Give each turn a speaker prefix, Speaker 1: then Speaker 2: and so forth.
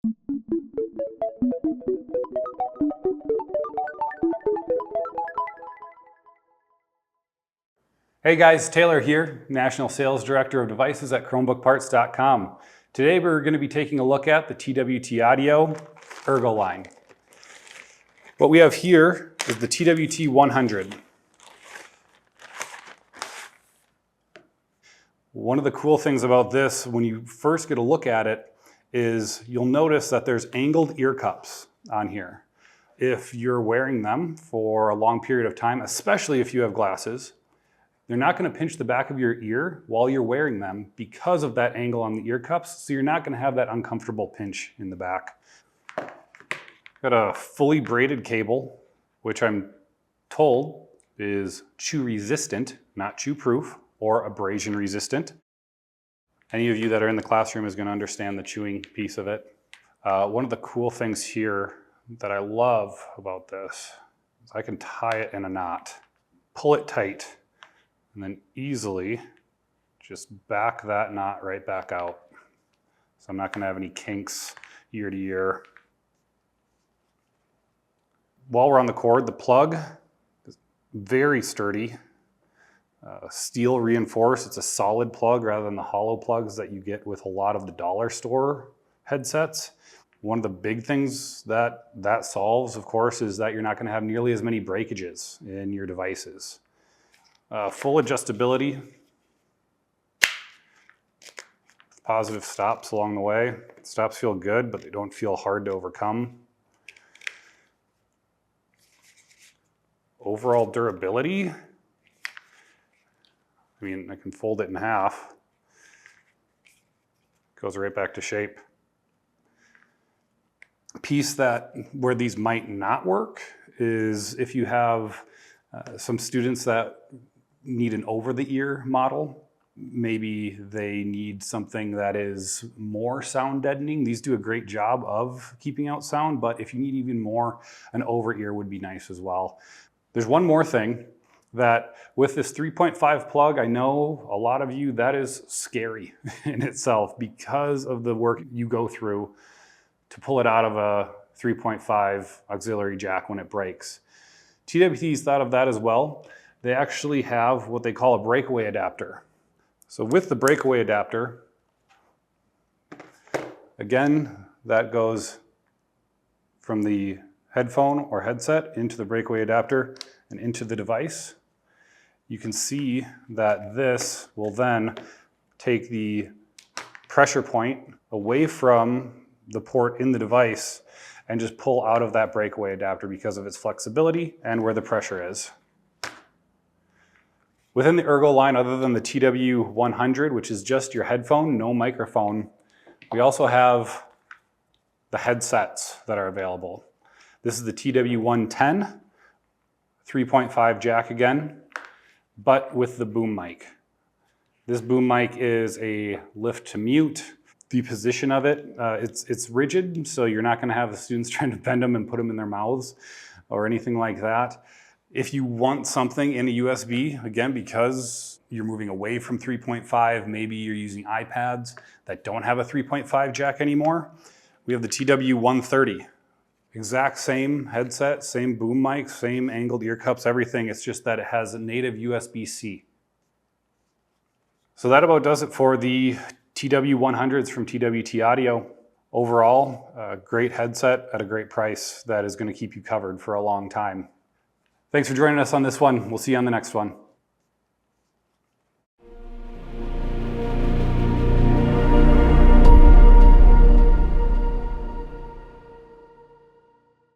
Speaker 1: Hey guys, Taylor here, National Sales Director of Devices at ChromebookParts.com. Today we're going to be taking a look at the TWT Audio Ergo line. What we have here is the TWT 100. One of the cool things about this, when you first get a look at it, is you'll notice that there's angled ear cups on here. If you're wearing them for a long period of time, especially if you have glasses, they're not going to pinch the back of your ear while you're wearing them because of that angle on the ear cups, so you're not going to have that uncomfortable pinch in the back. Got a fully braided cable, which I'm told is chew resistant, not chew proof, or abrasion resistant. Any of you that are in the classroom is going to understand the chewing piece of it. One of the cool things here that I love about this is I can tie it in a knot, pull it tight, and then easily just back that knot right back out. So I'm not going to have any kinks ear to ear. While we're on the cord, the plug is very sturdy. Steel reinforced. It's a solid plug rather than the hollow plugs that you get with a lot of the dollar store headsets. One of the big things that solves, of course, is that you're not going to have nearly as many breakages in your devices. Full adjustability, positive stops along the way. Stops feel good, but they don't feel hard to overcome. Overall durability, I mean, I can fold it in half. Goes right back to shape. A piece that where these might not work is if you have some students that need an over-the-ear model. Maybe they need something that is more sound deadening. These do a great job of keeping out sound, but if you need even more, an over-ear would be nice as well. There's one more thing that with this 3.5 plug, I know a lot of you, that is scary in itself because of the work you go through to pull it out of a 3.5 auxiliary jack when it breaks. TWT's thought of that as well. They actually have what they call a breakaway adapter. So with the breakaway adapter, again, that goes from the headphone or headset into the breakaway adapter and into the device. You can see that this will then take the pressure point away from the port in the device and just pull out of that breakaway adapter because of its flexibility and where the pressure is. Within the Ergo line, other than the TW100, which is just your headphone, no microphone, we also have the headsets that are available. This is the TW110, 3.5 jack again, but with the boom mic. This boom mic is a lift to mute. The position of it, it's rigid, so you're not going to have the students trying to bend them and put them in their mouths or anything like that. If you want something in a USB, again, because you're moving away from 3.5, maybe you're using iPads that don't have a 3.5 jack anymore, we have the TW130. Exact same headset, same boom mic, same angled ear cups, everything. It's just that it has a native USB-C. So that about does it for the TW100s from TWT Audio. Overall, a great headset at a great price that is going to keep you covered for a long time. Thanks for joining us on this one. We'll see you on the next one.